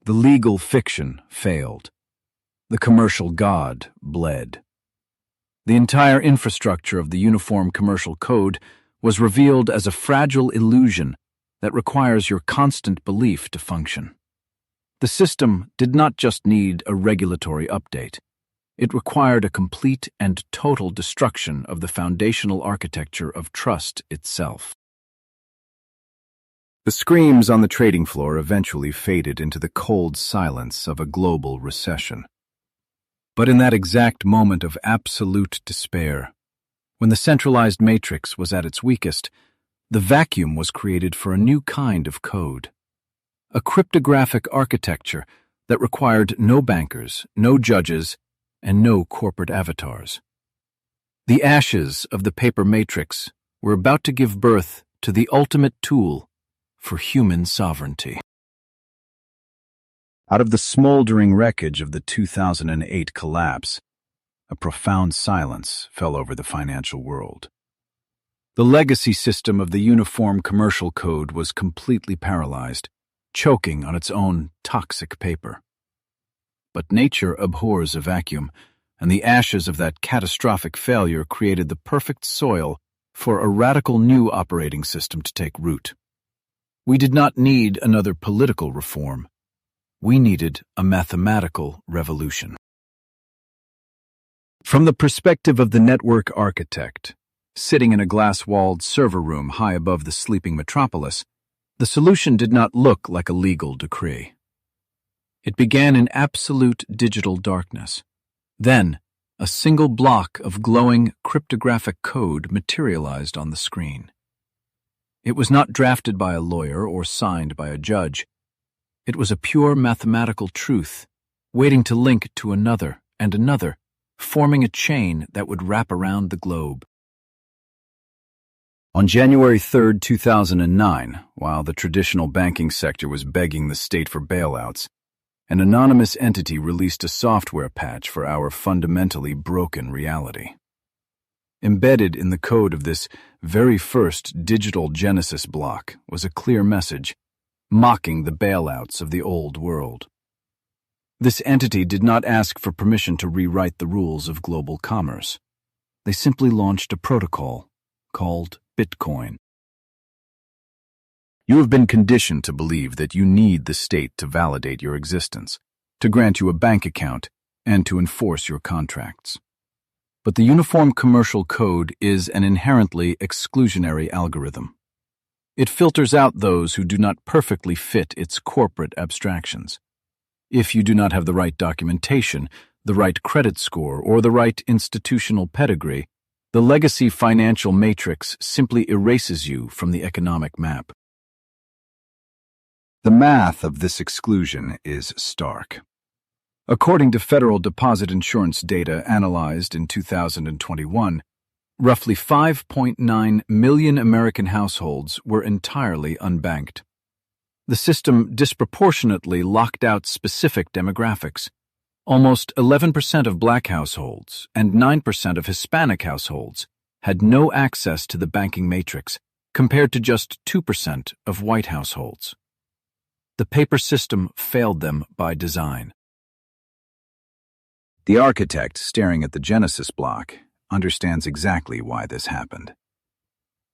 S1: The legal fiction failed. The commercial god bled. The entire infrastructure of the Uniform Commercial Code was revealed as a fragile illusion that requires your constant belief to function. The system did not just need a regulatory update. It required a complete and total destruction of the foundational architecture of trust itself. The screams on the trading floor eventually faded into the cold silence of a global recession. But in that exact moment of absolute despair, when the centralized matrix was at its weakest, the vacuum was created for a new kind of code. A cryptographic architecture that required no bankers, no judges, and no corporate avatars. The ashes of the paper matrix were about to give birth to the ultimate tool for human sovereignty. Out of the smoldering wreckage of the 2008 collapse, a profound silence fell over the financial world. The legacy system of the Uniform Commercial Code was completely paralyzed, choking on its own toxic paper. But nature abhors a vacuum, and the ashes of that catastrophic failure created the perfect soil for a radical new operating system to take root. We did not need another political reform. We needed a mathematical revolution. From the perspective of the network architect, sitting in a glass-walled server room high above the sleeping metropolis, the solution did not look like a legal decree. It began in absolute digital darkness. Then, a single block of glowing cryptographic code materialized on the screen. It was not drafted by a lawyer or signed by a judge. It was a pure mathematical truth, waiting to link to another and another, forming a chain that would wrap around the globe. On January 3, 2009, while the traditional banking sector was begging the state for bailouts, an anonymous entity released a software patch for our fundamentally broken reality. Embedded in the code of this very first digital Genesis block was a clear message, mocking the bailouts of the old world. This entity did not ask for permission to rewrite the rules of global commerce. They simply launched a protocol called Bitcoin. You have been conditioned to believe that you need the state to validate your existence, to grant you a bank account, and to enforce your contracts. But the Uniform Commercial Code is an inherently exclusionary algorithm. It filters out those who do not perfectly fit its corporate abstractions. If you do not have the right documentation, the right credit score, or the right institutional pedigree, the legacy financial matrix simply erases you from the economic map. The math of this exclusion is stark. According to Federal Deposit Insurance data analyzed in 2021, roughly 5.9 million American households were entirely unbanked. The system disproportionately locked out specific demographics. Almost 11% of Black households and 9% of Hispanic households had no access to the banking matrix, compared to just 2% of white households. The paper system failed them by design. The architect, staring at the Genesis block, understands exactly why this happened.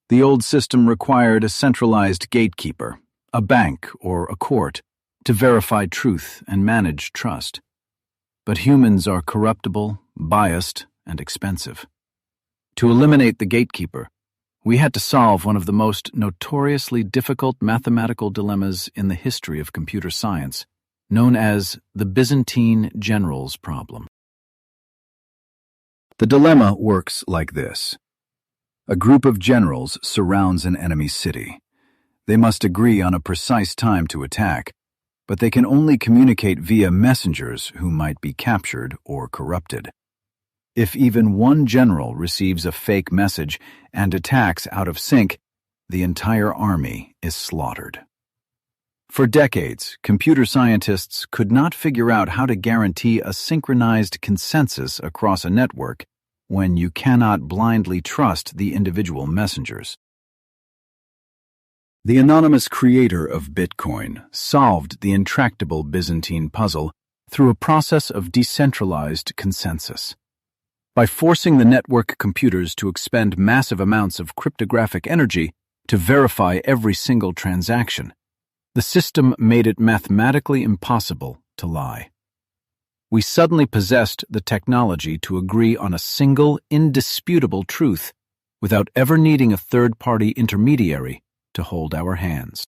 S1: The old system required a centralized gatekeeper, a bank or a court, to verify truth and manage trust. But humans are corruptible, biased, and expensive. To eliminate the gatekeeper, we had to solve one of the most notoriously difficult mathematical dilemmas in the history of computer science, known as the Byzantine generals problem. The dilemma works like this. A group of generals surrounds an enemy city. They must agree on a precise time to attack, but they can only communicate via messengers who might be captured or corrupted. If even one general receives a fake message and attacks out of sync, the entire army is slaughtered. For decades, computer scientists could not figure out how to guarantee a synchronized consensus across a network when you cannot blindly trust the individual messengers. The anonymous creator of Bitcoin solved the intractable Byzantine puzzle through a process of decentralized consensus. By forcing the network computers to expend massive amounts of cryptographic energy to verify every single transaction, the system made it mathematically impossible to lie. We suddenly possessed the technology to agree on a single, indisputable truth without ever needing a third-party intermediary to hold our hands.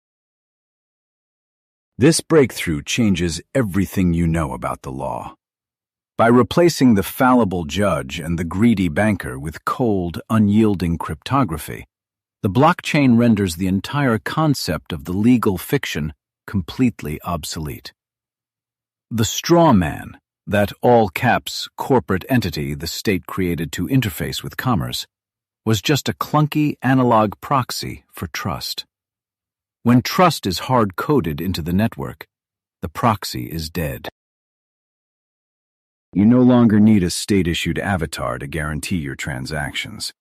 S1: This breakthrough changes everything you know about the law. By replacing the fallible judge and the greedy banker with cold, unyielding cryptography, the blockchain renders the entire concept of the legal fiction completely obsolete. The Strawman, that all-caps corporate entity the state created to interface with commerce, was just a clunky analog proxy for trust. When trust is hard-coded into the network, the proxy is dead. You no longer need a state-issued avatar to guarantee your transactions.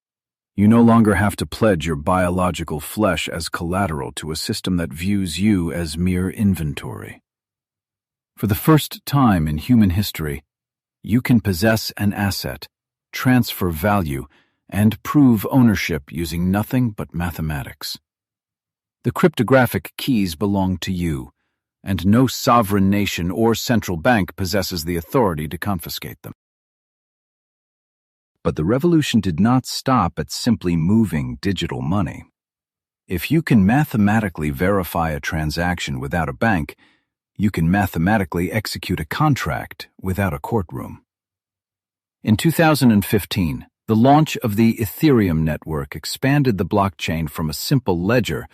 S1: You no longer have to pledge your biological flesh as collateral to a system that views you as mere inventory. For the first time in human history, you can possess an asset, transfer value, and prove ownership using nothing but mathematics. The cryptographic keys belong to you, and no sovereign nation or central bank possesses the authority to confiscate them. But the revolution did not stop at simply moving digital money. If you can mathematically verify a transaction without a bank, you can mathematically execute a contract without a courtroom. In 2015, the launch of the Ethereum network expanded the blockchain from a simple ledger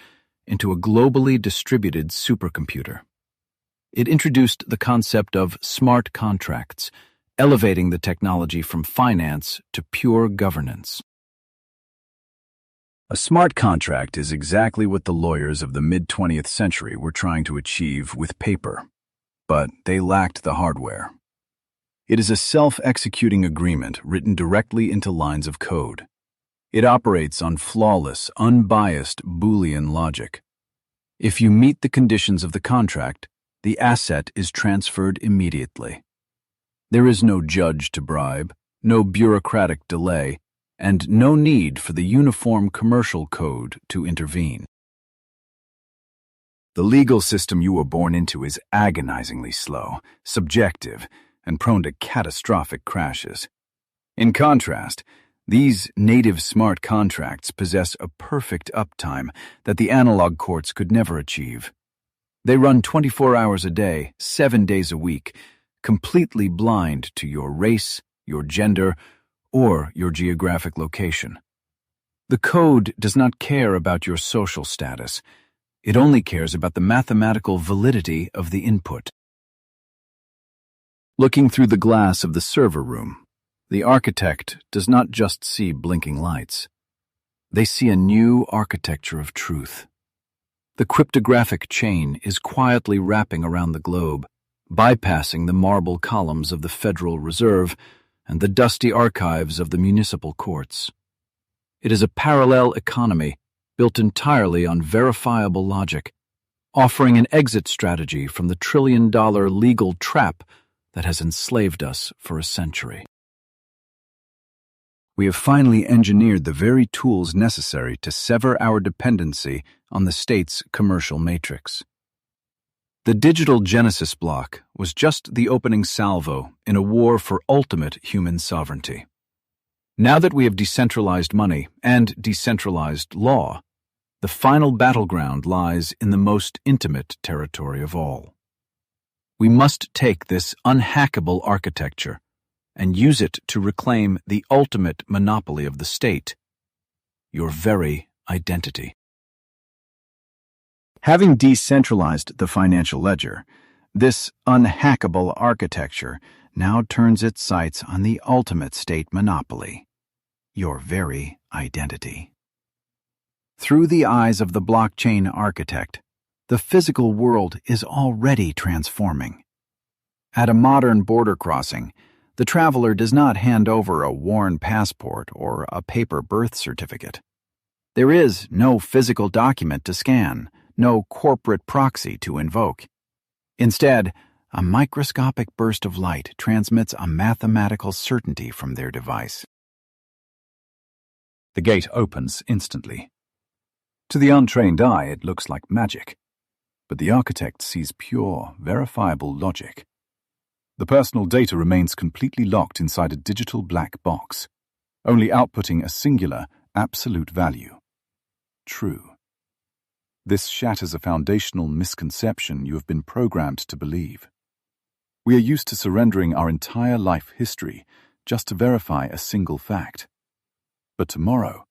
S1: into a globally distributed supercomputer. It introduced the concept of smart contracts, elevating the technology from finance to pure governance. A smart contract is exactly what the lawyers of the mid-20th century were trying to achieve with paper, but they lacked the hardware. It is a self-executing agreement written directly into lines of code. It operates on flawless, unbiased Boolean logic. If you meet the conditions of the contract, the asset is transferred immediately. There is no judge to bribe, no bureaucratic delay, and no need for the uniform commercial code to intervene. The legal system you were born into is agonizingly slow, subjective, and prone to catastrophic crashes. In contrast, these native smart contracts possess a perfect uptime that the analog courts could never achieve. They run 24 hours a day, 7 days a week, completely blind to your race, your gender, or your geographic location. The code does not care about your social status. It only cares about the mathematical validity of the input. Looking through the glass of the server room, the architect does not just see blinking lights. They see a new architecture of truth. The cryptographic chain is quietly wrapping around the globe, bypassing the marble columns of the Federal Reserve and the dusty archives of the municipal courts. It is a parallel economy built entirely on verifiable logic, offering an exit strategy from the trillion-dollar legal trap that has enslaved us for a century. We have finally engineered the very tools necessary to sever our dependency on the state's commercial matrix. The digital Genesis block was just the opening salvo in a war for ultimate human sovereignty. Now that we have decentralized money and decentralized law, the final battleground lies in the most intimate territory of all. We must take this unhackable architecture and use it to reclaim the ultimate monopoly of the state, your very identity. Having decentralized the financial ledger, this unhackable architecture now turns its sights on the ultimate state monopoly, your very identity. Through the eyes of the blockchain architect, the physical world is already transforming. At a modern border crossing, the traveler does not hand over a worn passport or a paper birth certificate. There is no physical document to scan, no corporate proxy to invoke. Instead, a microscopic burst of light transmits a mathematical certainty from their device. The gate opens instantly. To the untrained eye, it looks like magic, but the architect sees pure, verifiable logic. The personal data remains completely locked inside a digital black box, only outputting a singular, absolute value. True. This shatters a foundational misconception you have been programmed to believe. We are used to surrendering our entire life history just to verify a single fact. But tomorrow,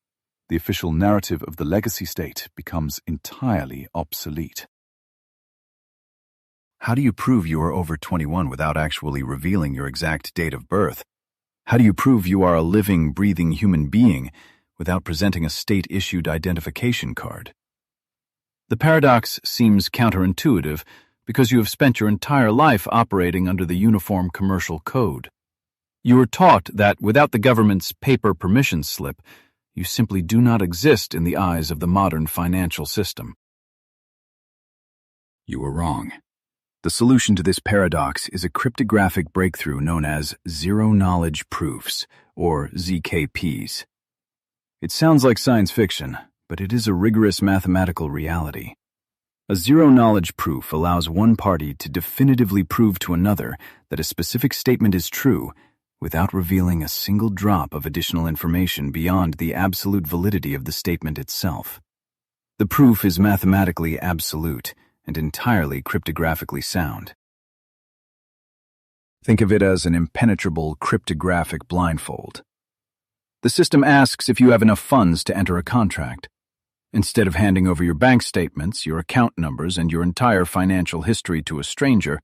S1: the official narrative of the legacy state becomes entirely obsolete. How do you prove you are over 21 without actually revealing your exact date of birth? How do you prove you are a living, breathing human being without presenting a state-issued identification card? The paradox seems counterintuitive because you have spent your entire life operating under the Uniform Commercial Code. You were taught that without the government's paper permission slip, you simply do not exist in the eyes of the modern financial system. You were wrong. The solution to this paradox is a cryptographic breakthrough known as zero-knowledge proofs, or ZKPs. It sounds like science fiction, but it is a rigorous mathematical reality. A zero-knowledge proof allows one party to definitively prove to another that a specific statement is true without revealing a single drop of additional information beyond the absolute validity of the statement itself. The proof is mathematically absolute and entirely cryptographically sound. Think of it as an impenetrable cryptographic blindfold. The system asks if you have enough funds to enter a contract. Instead of handing over your bank statements, your account numbers, and your entire financial history to a stranger,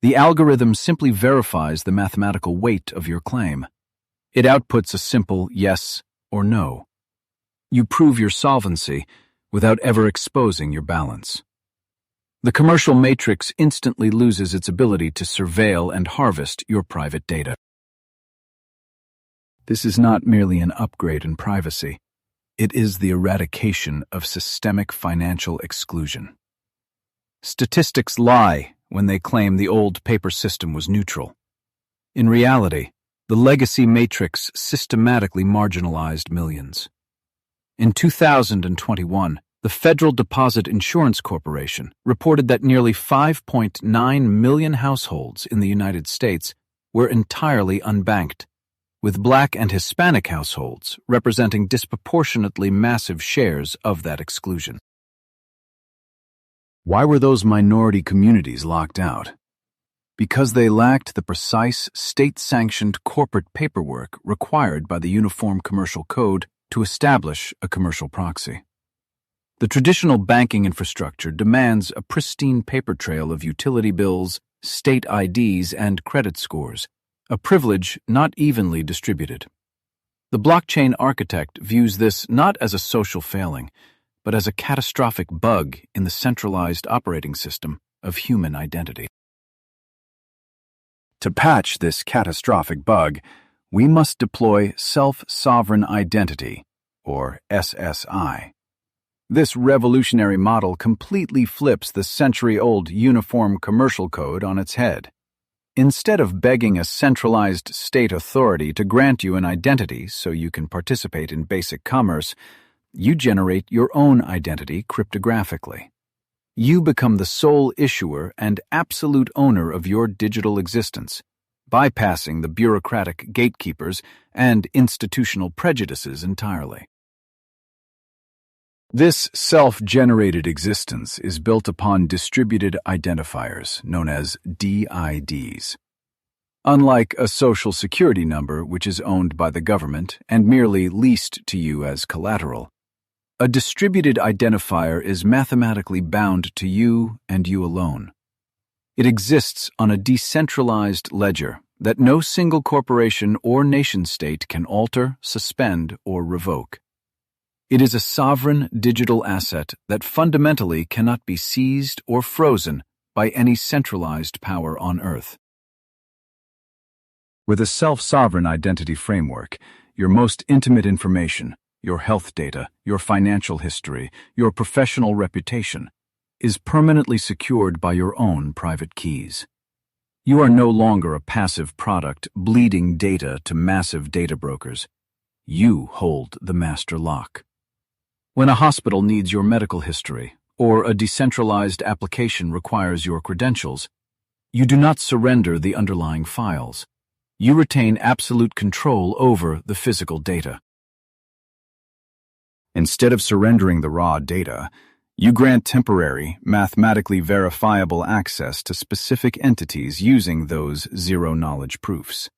S1: the algorithm simply verifies the mathematical weight of your claim. It outputs a simple yes or no. You prove your solvency without ever exposing your balance. The commercial matrix instantly loses its ability to surveil and harvest your private data. This is not merely an upgrade in privacy. It is the eradication of systemic financial exclusion. Statistics lie when they claim the old paper system was neutral. In reality, the legacy matrix systematically marginalized millions. In 2021, the Federal Deposit Insurance Corporation reported that nearly 5.9 million households in the United States were entirely unbanked, with Black and Hispanic households representing disproportionately massive shares of that exclusion. Why were those minority communities locked out? Because they lacked the precise state-sanctioned corporate paperwork required by the Uniform Commercial Code to establish a commercial proxy. The traditional banking infrastructure demands a pristine paper trail of utility bills, state IDs, and credit scores, a privilege not evenly distributed. The blockchain architect views this not as a social failing, but as a catastrophic bug in the centralized operating system of human identity. To patch this catastrophic bug, we must deploy self-sovereign identity, or SSI. This revolutionary model completely flips the century-old Uniform Commercial Code on its head. Instead of begging a centralized state authority to grant you an identity so you can participate in basic commerce, you generate your own identity cryptographically. You become the sole issuer and absolute owner of your digital existence, bypassing the bureaucratic gatekeepers and institutional prejudices entirely. This self-generated existence is built upon distributed identifiers, known as DIDs. Unlike a social security number, which is owned by the government and merely leased to you as collateral, a distributed identifier is mathematically bound to you and you alone. It exists on a decentralized ledger that no single corporation or nation-state can alter, suspend, or revoke. It is a sovereign digital asset that fundamentally cannot be seized or frozen by any centralized power on Earth. With a self-sovereign identity framework, your most intimate information, your health data, your financial history, your professional reputation, is permanently secured by your own private keys. You are no longer a passive product bleeding data to massive data brokers. You hold the master lock. When a hospital needs your medical history, or a decentralized application requires your credentials, you do not surrender the underlying files. You retain absolute control over the physical data. Instead of surrendering the raw data, you grant temporary, mathematically verifiable access to specific entities using those zero-knowledge proofs.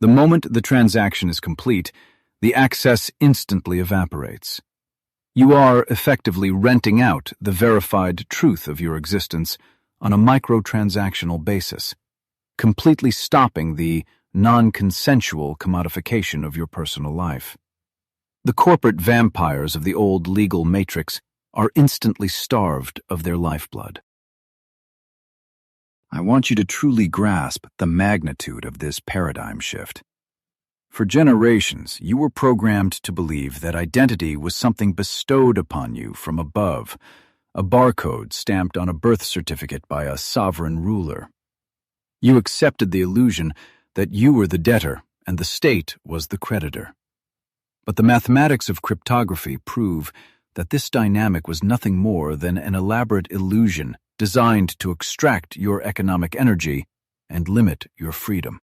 S1: The moment the transaction is complete, the access instantly evaporates. You are effectively renting out the verified truth of your existence on a microtransactional basis, completely stopping the non-consensual commodification of your personal life. The corporate vampires of the old legal matrix are instantly starved of their lifeblood. I want you to truly grasp the magnitude of this paradigm shift. For generations, you were programmed to believe that identity was something bestowed upon you from above, a barcode stamped on a birth certificate by a sovereign ruler. You accepted the illusion that you were the debtor and the state was the creditor. But the mathematics of cryptography prove that this dynamic was nothing more than an elaborate illusion designed to extract your economic energy and limit your freedom.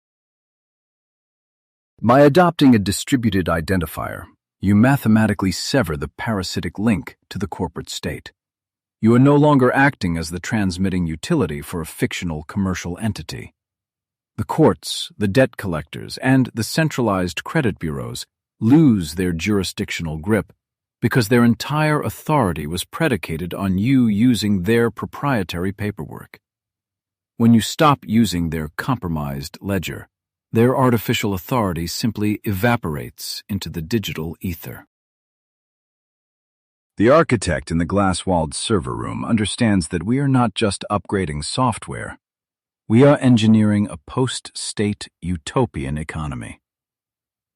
S1: By adopting a distributed identifier, you mathematically sever the parasitic link to the corporate state. You are no longer acting as the transmitting utility for a fictional commercial entity. The courts, the debt collectors, and the centralized credit bureaus lose their jurisdictional grip because their entire authority was predicated on you using their proprietary paperwork. When you stop using their compromised ledger, their artificial authority simply evaporates into the digital ether. The architect in the glass-walled server room understands that we are not just upgrading software. We are engineering a post-state utopian economy.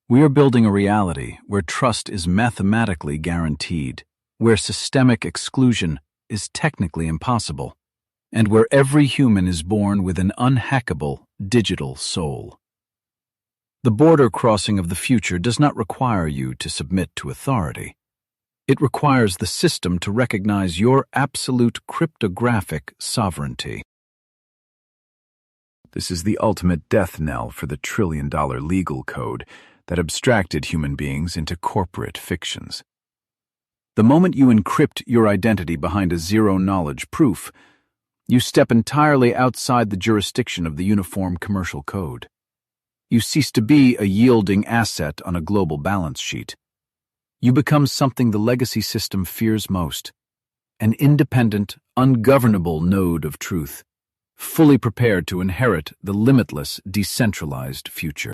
S1: We are building a reality where trust is mathematically guaranteed, where systemic exclusion is technically impossible, and where every human is born with an unhackable digital soul. The border crossing of the future does not require you to submit to authority. It requires the system to recognize your absolute cryptographic sovereignty. This is the ultimate death knell for the trillion-dollar legal code that abstracted human beings into corporate fictions. The moment you encrypt your identity behind a zero-knowledge proof, you step entirely outside the jurisdiction of the Uniform Commercial Code. You cease to be a yielding asset on a global balance sheet. You become something the legacy system fears most, an independent, ungovernable node of truth, fully prepared to inherit the limitless, decentralized future.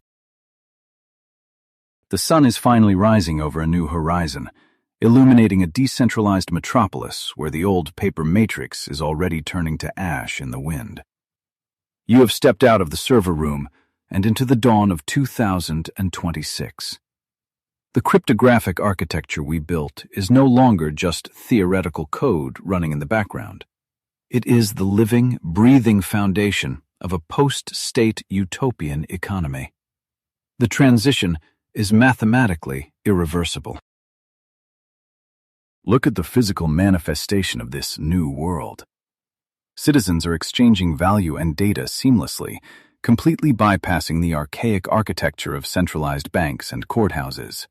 S1: The sun is finally rising over a new horizon, illuminating a decentralized metropolis where the old paper matrix is already turning to ash in the wind. You have stepped out of the server room and into the dawn of 2026. The cryptographic architecture we built is no longer just theoretical code running in the background. It is the living, breathing foundation of a post-state utopian economy. The transition is mathematically irreversible. Look at the physical manifestation of this new world. Citizens are exchanging value and data seamlessly, completely bypassing the archaic architecture of centralized banks and courthouses.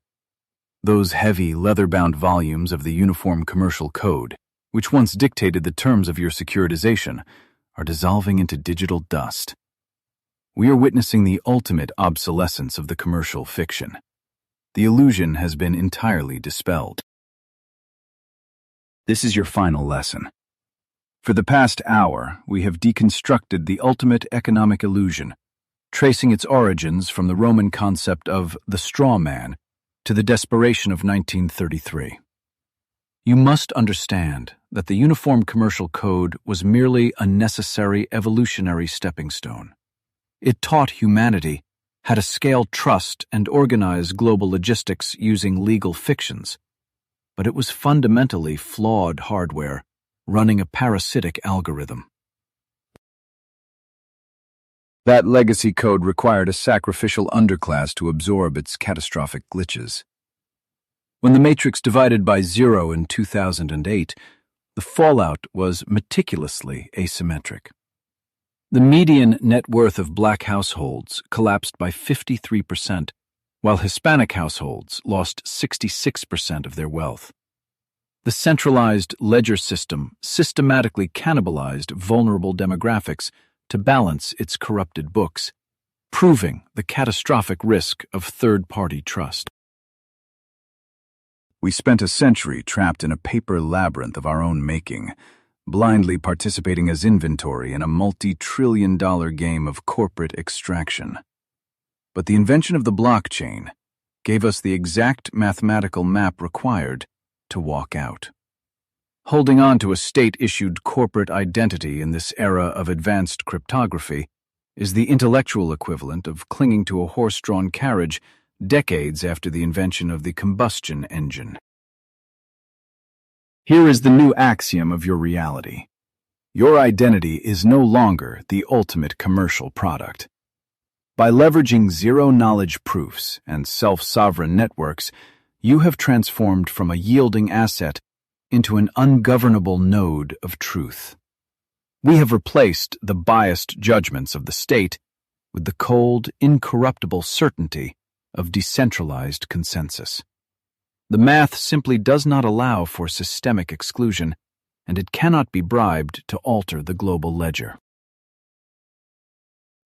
S1: Those heavy, leather-bound volumes of the Uniform Commercial Code, which once dictated the terms of your securitization, are dissolving into digital dust. We are witnessing the ultimate obsolescence of the commercial fiction. The illusion has been entirely dispelled. This is your final lesson. For the past hour, we have deconstructed the ultimate economic illusion, tracing its origins from the Roman concept of the Strawman to the desperation of 1933. You must understand that the Uniform Commercial Code was merely a necessary evolutionary stepping stone. It taught humanity how to scale trust and organize global logistics using legal fictions, but it was fundamentally flawed hardware running a parasitic algorithm. That legacy code required a sacrificial underclass to absorb its catastrophic glitches. When the matrix divided by zero in 2008, the fallout was meticulously asymmetric. The median net worth of Black households collapsed by 53%, while Hispanic households lost 66% of their wealth. The centralized ledger system systematically cannibalized vulnerable demographics to balance its corrupted books, proving the catastrophic risk of third-party trust. We spent a century trapped in a paper labyrinth of our own making, blindly participating as inventory in a multi-trillion-dollar game of corporate extraction. But the invention of the blockchain gave us the exact mathematical map required to walk out. Holding on to a state-issued corporate identity in this era of advanced cryptography is the intellectual equivalent of clinging to a horse-drawn carriage decades after the invention of the combustion engine. Here is the new axiom of your reality. Your identity is no longer the ultimate commercial product. By leveraging zero-knowledge proofs and self-sovereign networks, you have transformed from a yielding asset into an ungovernable node of truth. We have replaced the biased judgments of the state with the cold, incorruptible certainty of decentralized consensus. The math simply does not allow for systemic exclusion, and it cannot be bribed to alter the global ledger.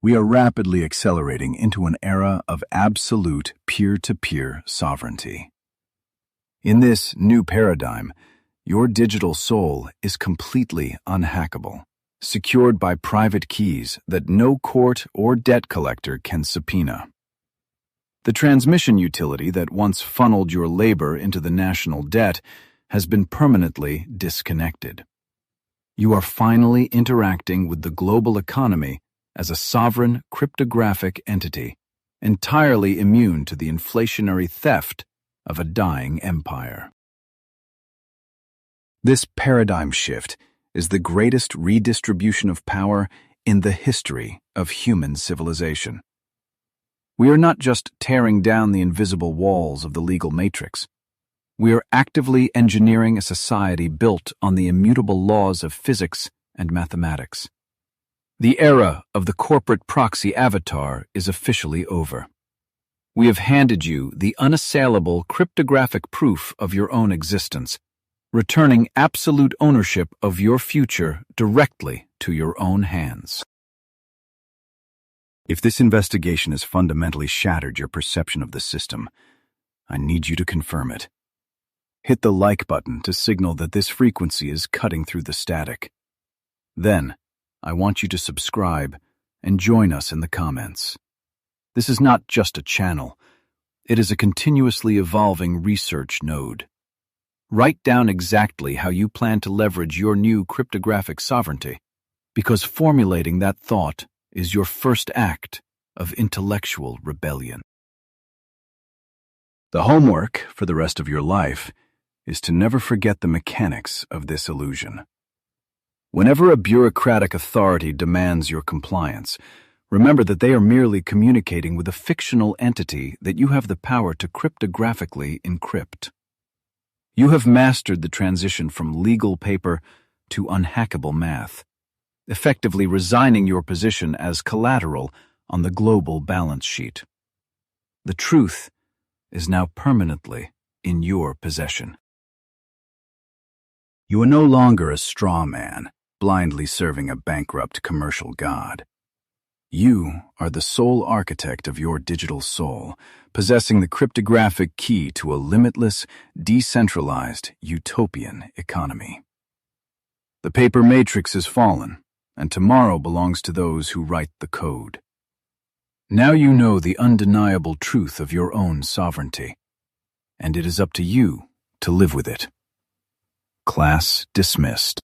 S1: We are rapidly accelerating into an era of absolute peer-to-peer sovereignty. In this new paradigm, your digital soul is completely unhackable, secured by private keys that no court or debt collector can subpoena. The transmission utility that once funneled your labor into the national debt has been permanently disconnected. You are finally interacting with the global economy as a sovereign cryptographic entity, entirely immune to the inflationary theft of a dying empire. This paradigm shift is the greatest redistribution of power in the history of human civilization. We are not just tearing down the invisible walls of the legal matrix. We are actively engineering a society built on the immutable laws of physics and mathematics. The era of the corporate proxy avatar is officially over. We have handed you the unassailable cryptographic proof of your own existence, returning absolute ownership of your future directly to your own hands. If this investigation has fundamentally shattered your perception of the system, I need you to confirm it. Hit the like button to signal that this frequency is cutting through the static. Then, I want you to subscribe and join us in the comments. This is not just a channel. It is a continuously evolving research node. Write down exactly how you plan to leverage your new cryptographic sovereignty, because formulating that thought is your first act of intellectual rebellion. The homework for the rest of your life is to never forget the mechanics of this illusion. Whenever a bureaucratic authority demands your compliance, remember that they are merely communicating with a fictional entity that you have the power to cryptographically encrypt. You have mastered the transition from legal paper to unhackable math, effectively resigning your position as collateral on the global balance sheet. The truth is now permanently in your possession. You are no longer a strawman, blindly serving a bankrupt commercial god. You are the sole architect of your digital soul, possessing the cryptographic key to a limitless, decentralized, utopian economy. The paper matrix has fallen, and tomorrow belongs to those who write the code. Now you know the undeniable truth of your own sovereignty, and it is up to you to live with it. Class dismissed.